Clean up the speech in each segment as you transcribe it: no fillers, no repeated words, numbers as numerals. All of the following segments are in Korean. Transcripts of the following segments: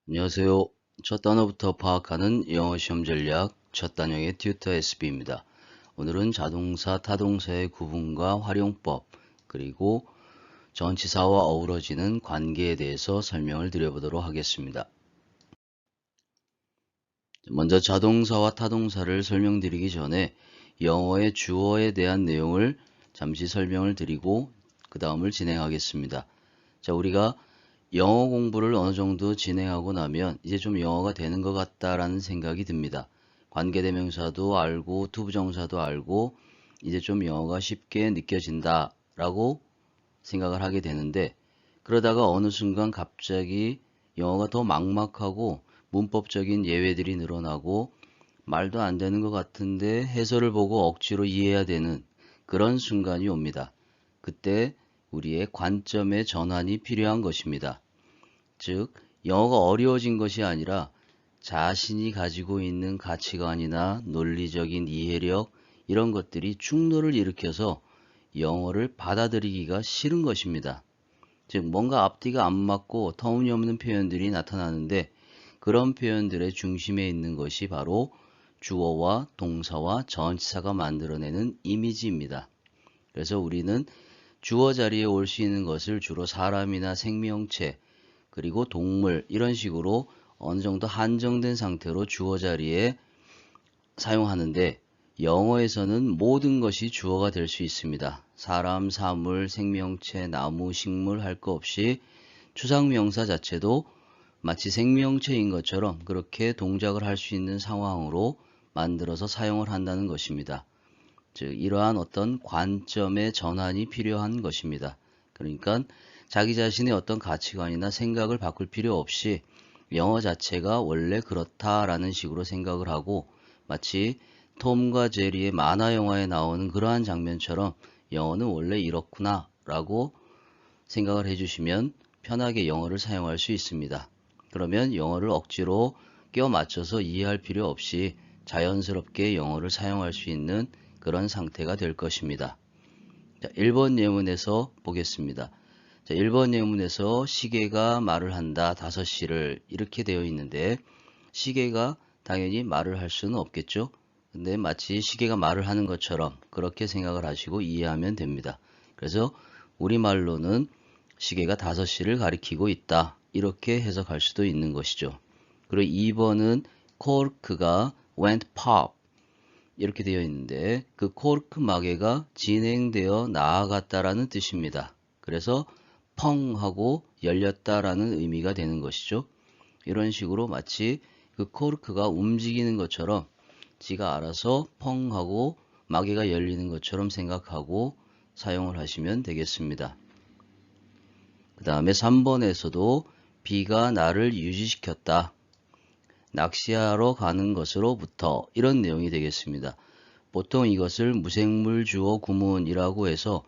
안녕하세요. 첫 단어부터 파악하는 영어 시험 전략 첫 단형의 튜터 SB입니다. 오늘은 자동사, 타동사의 구분과 활용법, 그리고 전치사와 어우러지는 관계에 대해서 설명을 드려보도록 하겠습니다. 먼저 자동사와 타동사를 설명드리기 전에 영어의 주어에 대한 내용을 잠시 설명을 드리고 그 다음을 진행하겠습니다. 자, 우리가 영어 공부를 어느 정도 진행하고 나면 이제 좀 영어가 되는 것 같다라는 생각이 듭니다. 관계대명사도 알고 투부정사도 알고 이제 좀 영어가 쉽게 느껴진다라고 생각을 하게 되는데, 그러다가 어느 순간 갑자기 영어가 더 막막하고 문법적인 예외들이 늘어나고 말도 안 되는 것 같은데 해설을 보고 억지로 이해해야 되는 그런 순간이 옵니다. 그때 우리의 관점의 전환이 필요한 것입니다. 즉, 영어가 어려워진 것이 아니라 자신이 가지고 있는 가치관이나 논리적인 이해력, 이런 것들이 충돌을 일으켜서 영어를 받아들이기가 싫은 것입니다. 즉, 뭔가 앞뒤가 안 맞고 터무니없는 표현들이 나타나는데, 그런 표현들의 중심에 있는 것이 바로 주어와 동사와 전치사가 만들어내는 이미지입니다. 그래서 우리는 주어 자리에 올 수 있는 것을 주로 사람이나 생명체, 그리고 동물, 이런 식으로 어느 정도 한정된 상태로 주어 자리에 사용하는데, 영어에서는 모든 것이 주어가 될 수 있습니다. 사람, 사물, 생명체, 나무, 식물 할 거 없이 추상명사 자체도 마치 생명체인 것처럼 그렇게 동작을 할 수 있는 상황으로 만들어서 사용을 한다는 것입니다. 즉, 이러한 어떤 관점의 전환이 필요한 것입니다. 그러니까 자기 자신의 어떤 가치관이나 생각을 바꿀 필요 없이 영어 자체가 원래 그렇다라는 식으로 생각을 하고, 마치 톰과 제리의 만화 영화에 나오는 그러한 장면처럼 영어는 원래 이렇구나 라고 생각을 해주시면 편하게 영어를 사용할 수 있습니다. 그러면 영어를 억지로 끼워 맞춰서 이해할 필요 없이 자연스럽게 영어를 사용할 수 있는 그런 상태가 될 것입니다. 자, 1번 예문에서 보겠습니다. 자, 1번 예문에서 시계가 말을 한다 5시를 이렇게 되어 있는데, 시계가 당연히 말을 할 수는 없겠죠. 근데 마치 시계가 말을 하는 것처럼 그렇게 생각을 하시고 이해하면 됩니다. 그래서 우리말로는 시계가 5시를 가리키고 있다, 이렇게 해석할 수도 있는 것이죠. 그리고 2번은 cork가 went pop 이렇게 되어 있는데, 그 코르크 마개가 진행되어 나아갔다라는 뜻입니다. 그래서 펑 하고 열렸다라는 의미가 되는 것이죠. 이런 식으로 마치 그 코르크가 움직이는 것처럼 지가 알아서 펑 하고 마개가 열리는 것처럼 생각하고 사용을 하시면 되겠습니다. 그 다음에 3번에서도 비가 나를 유지시켰다. 낚시하러 가는 것으로부터, 이런 내용이 되겠습니다. 보통 이것을 무생물 주어 구문이라고 해서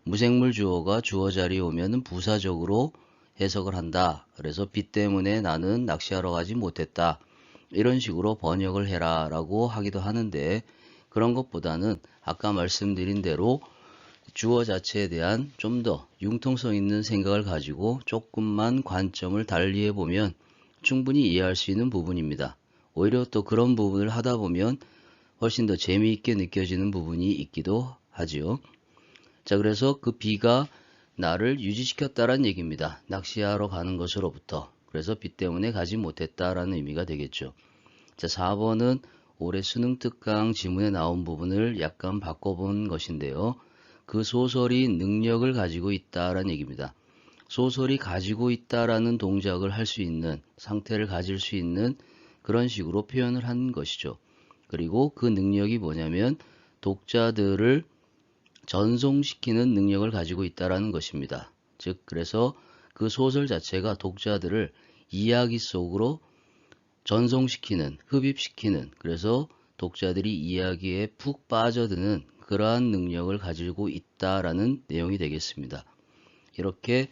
무생물 주어가 주어 자리에 오면 부사적으로 해석을 한다. 그래서 비 때문에 나는 낚시하러 가지 못했다, 이런 식으로 번역을 해라 라고 하기도 하는데, 그런 것보다는 아까 말씀드린 대로 주어 자체에 대한 좀 더 융통성 있는 생각을 가지고 조금만 관점을 달리해 보면 충분히 이해할 수 있는 부분입니다. 오히려 또 그런 부분을 하다 보면 훨씬 더 재미있게 느껴지는 부분이 있기도 하지요. 자, 그래서 그 비가 나를 유지시켰다라는 얘기입니다. 낚시하러 가는 것으로부터. 그래서 비 때문에 가지 못했다라는 의미가 되겠죠. 자, 4번은 올해 수능 특강 지문에 나온 부분을 약간 바꿔본 것인데요. 그 소설이 능력을 가지고 있다라는 얘기입니다. 소설이 가지고 있다라는 동작을 할 수 있는 상태를 가질 수 있는 그런 식으로 표현을 한 것이죠. 그리고 그 능력이 뭐냐면 독자들을 전송시키는 능력을 가지고 있다라는 것입니다. 즉, 그래서 그 소설 자체가 독자들을 이야기 속으로 전송시키는, 흡입시키는, 그래서 독자들이 이야기에 푹 빠져드는 그러한 능력을 가지고 있다라는 내용이 되겠습니다. 이렇게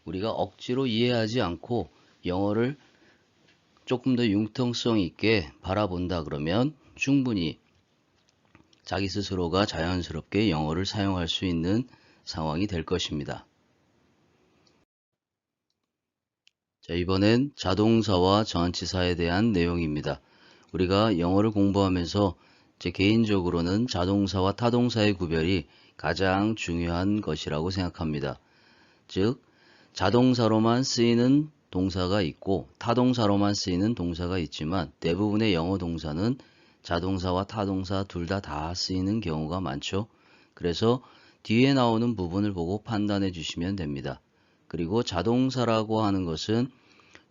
우리가 억지로 이해하지 않고 영어를 조금 더 융통성 있게 바라본다 그러면 충분히 자기 스스로가 자연스럽게 영어를 사용할 수 있는 상황이 될 것입니다. 자, 이번엔 자동사와 전치사에 대한 내용입니다. 우리가 영어를 공부하면서 제 개인적으로는 자동사와 타동사의 구별이 가장 중요한 것이라고 생각합니다. 즉, 자동사로만 쓰이는 동사가 있고 타동사로만 쓰이는 동사가 있지만 대부분의 영어 동사는 자동사와 타동사 둘 다 쓰이는 경우가 많죠. 그래서 뒤에 나오는 부분을 보고 판단해 주시면 됩니다. 그리고 자동사라고 하는 것은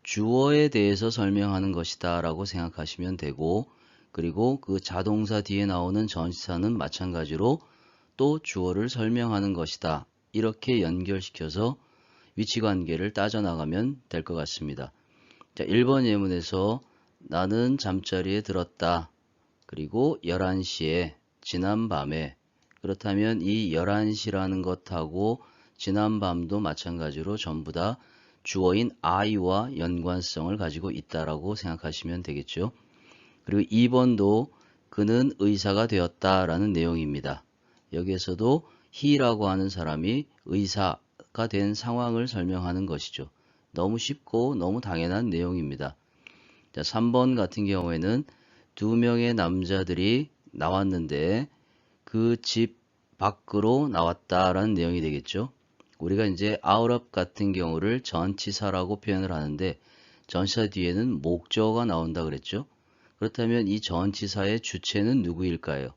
주어에 대해서 설명하는 것이다 라고 생각하시면 되고, 그리고 그 자동사 뒤에 나오는 전치사는 마찬가지로 또 주어를 설명하는 것이다. 이렇게 연결시켜서 위치관계를 따져나가면 될 것 같습니다. 자, 1번 예문에서 나는 잠자리에 들었다. 그리고 11시에 지난밤에, 그렇다면 이 11시라는 것하고 지난밤도 마찬가지로 전부 다 주어인 I와 연관성을 가지고 있다라고 생각하시면 되겠죠. 그리고 2번도 그는 의사가 되었다라는 내용입니다. 여기에서도 he라고 하는 사람이 의사가 된 상황을 설명하는 것이죠. 너무 쉽고 너무 당연한 내용입니다. 자, 3번 같은 경우에는 두 명의 남자들이 나왔는데 그 집 밖으로 나왔다라는 내용이 되겠죠. 우리가 이제 out of 같은 경우를 전치사라고 표현을 하는데 전치사 뒤에는 목적어가 나온다 그랬죠. 그렇다면 이 전치사의 주체는 누구일까요?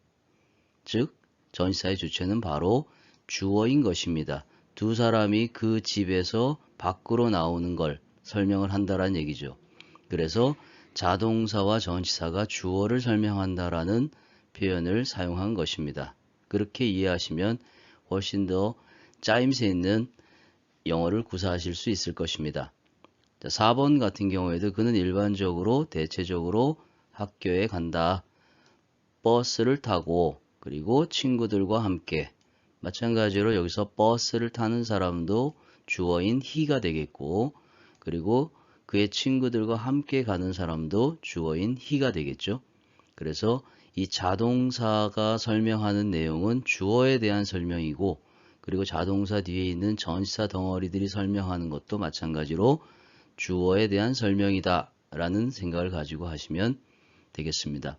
즉, 전치사의 주체는 바로 주어인 것입니다. 두 사람이 그 집에서 밖으로 나오는 걸 설명을 한다라는 얘기죠. 그래서 자동사와 전치사가 주어를 설명한다라는 표현을 사용한 것입니다. 그렇게 이해하시면 훨씬 더 짜임새 있는 영어를 구사하실 수 있을 것입니다. 자, 4번 같은 경우에도 그는 일반적으로 대체적으로 학교에 간다. 버스를 타고 그리고 친구들과 함께. 마찬가지로 여기서 버스를 타는 사람도 주어인 he가 되겠고, 그리고 그의 친구들과 함께 가는 사람도 주어인 he가 되겠죠. 그래서 이 자동사가 설명하는 내용은 주어에 대한 설명이고, 그리고 자동사 뒤에 있는 전치사 덩어리들이 설명하는 것도 마찬가지로 주어에 대한 설명이다 라는 생각을 가지고 하시면 되겠습니다.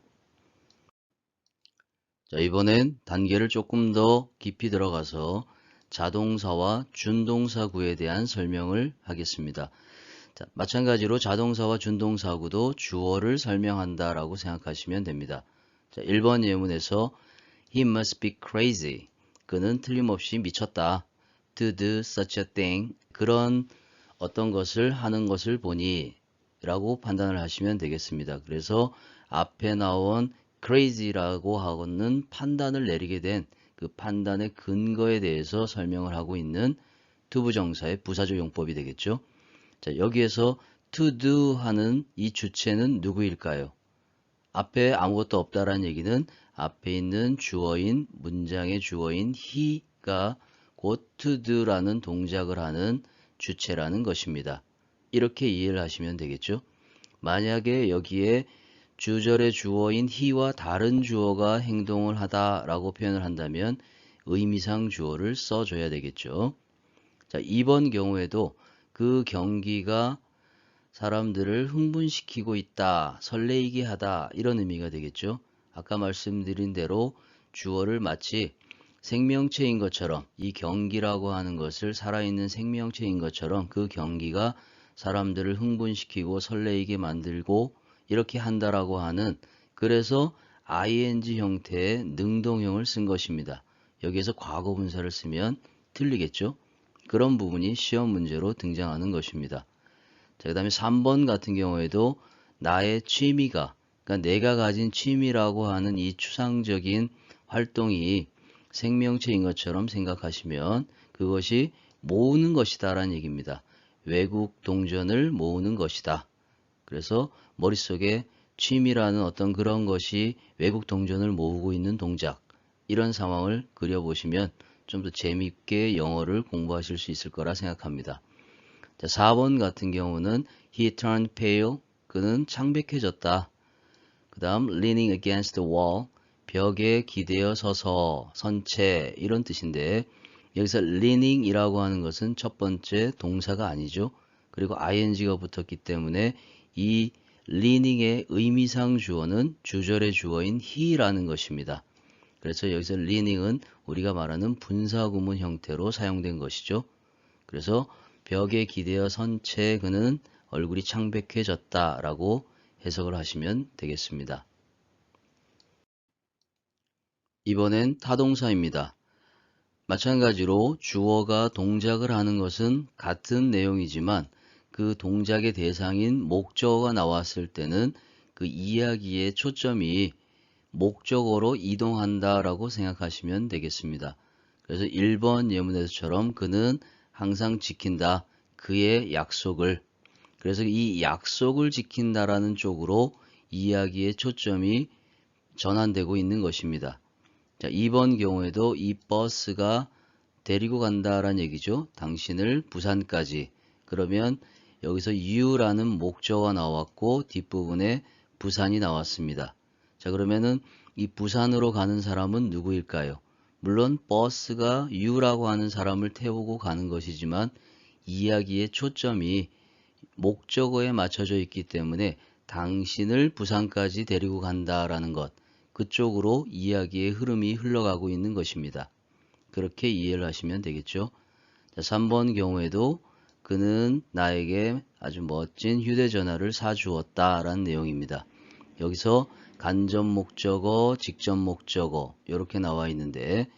자, 이번엔 단계를 조금 더 깊이 들어가서 자동사와 준동사구에 대한 설명을 하겠습니다. 자, 마찬가지로 자동사와 준동사구도 주어를 설명한다 라고 생각하시면 됩니다. 자, 1번 예문에서 He must be crazy. 그는 틀림없이 미쳤다. To do such a thing. 그런 어떤 것을 하는 것을 보니 라고 판단을 하시면 되겠습니다. 그래서 앞에 나온 crazy라고 하고는 판단을 내리게 된 그 판단의 근거에 대해서 설명을 하고 있는 투부정사의 부사적 용법이 되겠죠. 자, 여기에서 to do 하는 이 주체는 누구일까요? 앞에 아무것도 없다라는 얘기는 앞에 있는 주어인, 문장의 주어인 he가 곧 to do라는 동작을 하는 주체라는 것입니다. 이렇게 이해를 하시면 되겠죠. 만약에 여기에 주절의 주어인 he와 다른 주어가 행동을 하다라고 표현을 한다면 의미상 주어를 써줘야 되겠죠. 자, 2번 경우에도 그 경기가 사람들을 흥분시키고 있다, 설레이게 하다 이런 의미가 되겠죠. 아까 말씀드린 대로 주어를 마치 생명체인 것처럼 이 경기라고 하는 것을 살아있는 생명체인 것처럼 그 경기가 사람들을 흥분시키고 설레이게 만들고 이렇게 한다라고 하는 그래서 ing 형태의 능동형을 쓴 것입니다. 여기에서 과거 분사를 쓰면 틀리겠죠. 그런 부분이 시험 문제로 등장하는 것입니다. 자, 그 다음에 3번 같은 경우에도 나의 취미가, 그러니까 내가 가진 취미라고 하는 이 추상적인 활동이 생명체인 것처럼 생각하시면 그것이 모으는 것이다 라는 얘기입니다. 외국 동전을 모으는 것이다. 그래서 머릿속에 취미라는 어떤 그런 것이 외국 동전을 모으고 있는 동작, 이런 상황을 그려보시면 좀 더 재미있게 영어를 공부하실 수 있을 거라 생각합니다. 자, 4번 같은 경우는 He turned pale. 그는 창백해졌다. 그 다음 leaning against the wall. 벽에 기대어 서서, 선채 이런 뜻인데 여기서 leaning이라고 하는 것은 첫 번째 동사가 아니죠. 그리고 ing가 붙었기 때문에 이 leaning의 의미상 주어는 주절의 주어인 he라는 것입니다. 그래서 여기서 leaning은 우리가 말하는 분사구문 형태로 사용된 것이죠. 그래서 벽에 기대어 선 채 그는 얼굴이 창백해졌다 라고 해석을 하시면 되겠습니다. 이번엔 타동사입니다. 마찬가지로 주어가 동작을 하는 것은 같은 내용이지만 그 동작의 대상인 목적어가 나왔을 때는 그 이야기의 초점이 목적어로 이동한다 라고 생각하시면 되겠습니다. 그래서 1번 예문에서처럼 그는 항상 지킨다. 그의 약속을. 그래서 이 약속을 지킨다라는 쪽으로 이야기의 초점이 전환되고 있는 것입니다. 자, 2번 경우에도 이 버스가 데리고 간다라는 얘기죠. 당신을 부산까지. 그러면 여기서 you라는 목적어가 나왔고 뒷부분에 부산이 나왔습니다. 자, 그러면은 이 부산으로 가는 사람은 누구일까요? 물론 버스가 you라고 하는 사람을 태우고 가는 것이지만 이야기의 초점이 목적어에 맞춰져 있기 때문에 당신을 부산까지 데리고 간다라는 것, 그쪽으로 이야기의 흐름이 흘러가고 있는 것입니다. 그렇게 이해를 하시면 되겠죠. 자, 3번 경우에도 그는 나에게 아주 멋진 휴대전화를 사주었다라는 내용입니다. 여기서 간접 목적어, 직접 목적어 이렇게 나와 있는데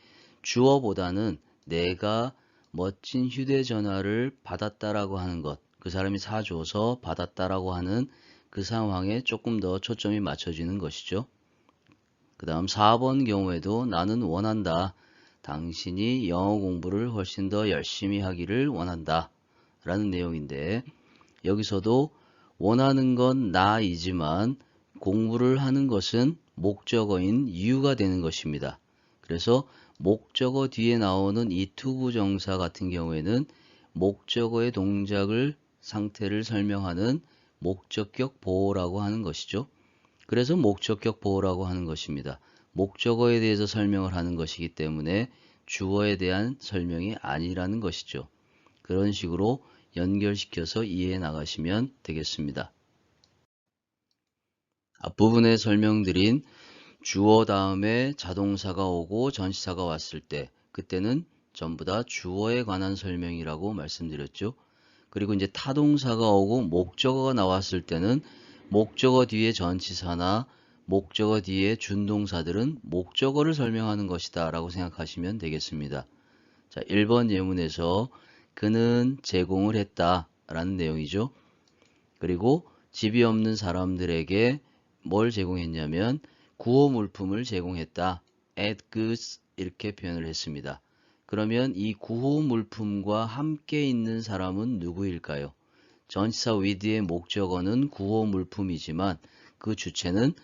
주어보다는 내가 멋진 휴대전화를 받았다라고 하는 것, 그 사람이 사줘서 받았다라고 하는 그 상황에 조금 더 초점이 맞춰지는 것이죠. 그 다음 4번 경우에도 나는 원한다. 당신이 영어 공부를 훨씬 더 열심히 하기를 원한다. 라는 내용인데 여기서도 원하는 건 나이지만 공부를 하는 것은 목적어인 you가 되는 것입니다. 그래서 목적어 뒤에 나오는 이 투부정사 같은 경우에는 목적어의 동작을 상태를 설명하는 목적격 보호라고 하는 것이죠. 그래서 목적격 보호라고 하는 것입니다. 목적어에 대해서 설명을 하는 것이기 때문에 주어에 대한 설명이 아니라는 것이죠. 그런 식으로 연결시켜서 이해해 나가시면 되겠습니다. 앞부분에 설명드린 주어 다음에 자동사가 오고 전치사가 왔을 때 그때는 전부 다 주어에 관한 설명이라고 말씀드렸죠. 그리고 이제 타동사가 오고 목적어가 나왔을 때는 목적어 뒤에 전치사나 목적어 뒤에 준동사들은 목적어를 설명하는 것이다 라고 생각하시면 되겠습니다. 자, 1번 예문에서 그는 제공을 했다 라는 내용이죠. 그리고 집이 없는 사람들에게 뭘 제공했냐면 구호 물품을 제공했다. add goods 이렇게 표현을 했습니다. 그러면 이 구호 물품과 함께 있는 사람은 누구일까요? 전치사 with의 목적어는 구호 물품이지만 그 주체는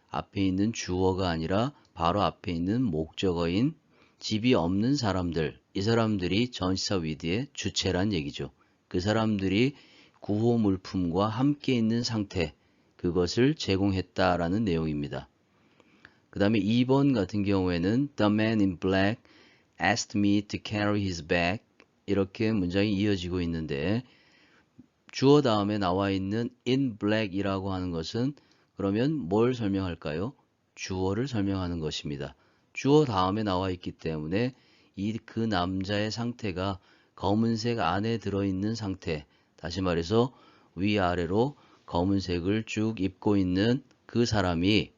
앞에 있는 주어가 아니라 바로 앞에 있는 목적어인 집이 없는 사람들, 이 사람들이 전치사 with의 주체란 얘기죠. 그 사람들이 구호 물품과 함께 있는 상태, 그것을 제공했다라는 내용입니다. 그 다음에 2번 같은 경우에는 The man in black asked me to carry his bag 이렇게 문장이 이어지고 있는데 주어 다음에 나와 있는 in black이라고 하는 것은 그러면 뭘 설명할까요? 주어를 설명하는 것입니다. 주어 다음에 나와 있기 때문에 그 남자의 상태가 검은색 안에 들어있는 상태, 다시 말해서 위아래로 검은색을 쭉 입고 있는 그 사람이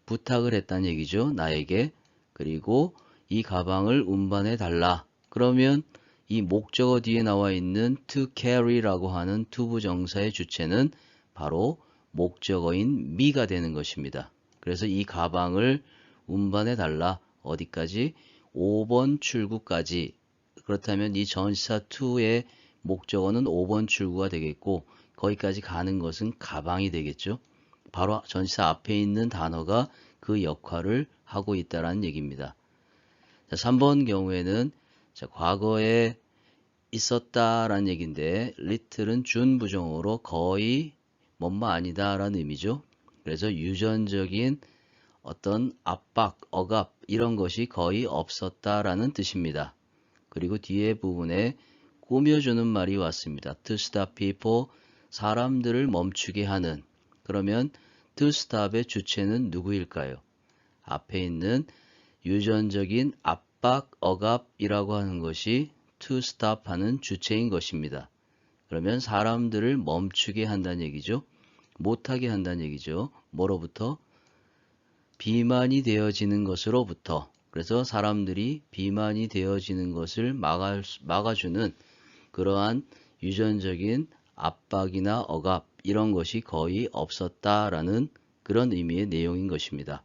부탁을 했다는 얘기죠. 나에게. 그리고 이 가방을 운반해 달라. 그러면 이 목적어 뒤에 나와 있는 to carry라고 하는 투부정사의 주체는 바로 목적어인 me가 되는 것입니다. 그래서 이 가방을 운반해 달라. 어디까지? 5번 출구까지. 그렇다면 이 전치사 to의 목적어는 5번 출구가 되겠고 거기까지 가는 것은 가방이 되겠죠. 바로 전치사 앞에 있는 단어가 그 역할을 하고 있다는 얘기입니다. 자, 3번 경우에는 자, 과거에 있었다라는 얘기인데 little은 준부정어로 거의 뭐뭐 아니다라는 의미죠. 그래서 유전적인 어떤 압박, 억압 이런 것이 거의 없었다라는 뜻입니다. 그리고 뒤에 부분에 꾸며주는 말이 왔습니다. To stop people, 사람들을 멈추게 하는. 그러면 to stop의 주체는 누구일까요? 앞에 있는 유전적인 압박, 억압이라고 하는 것이 to stop 하는 주체인 것입니다. 그러면 사람들을 멈추게 한다는 얘기죠. 못하게 한다는 얘기죠. 뭐로부터? 비만이 되어지는 것으로부터. 그래서 사람들이 비만이 되어지는 것을 막아주는 그러한 유전적인 압박이나 억압 이런 것이 거의 없었다라는 그런 의미의 내용인 것입니다.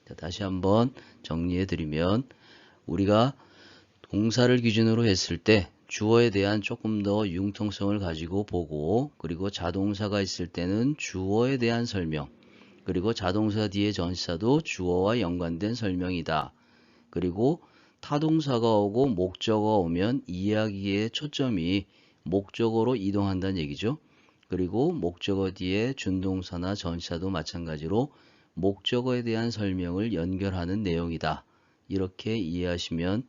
자, 다시 한번 정리해 드리면 우리가 동사를 기준으로 했을 때 주어에 대한 조금 더 융통성을 가지고 보고, 그리고 자동사가 있을 때는 주어에 대한 설명, 그리고 자동사 뒤에 전치사도 주어와 연관된 설명이다. 그리고 타동사가 오고 목적어가 오면 이야기의 초점이 목적어로 이동한다는 얘기죠. 그리고 목적어 뒤에 준동사나 전치사도 마찬가지로 목적어에 대한 설명을 연결하는 내용이다. 이렇게 이해하시면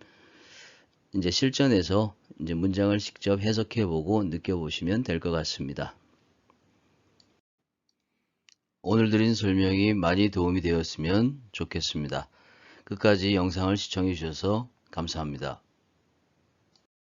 이제 실전에서 이제 문장을 직접 해석해 보고 느껴보시면 될 것 같습니다. 오늘 드린 설명이 많이 도움이 되었으면 좋겠습니다. 끝까지 영상을 시청해 주셔서 감사합니다.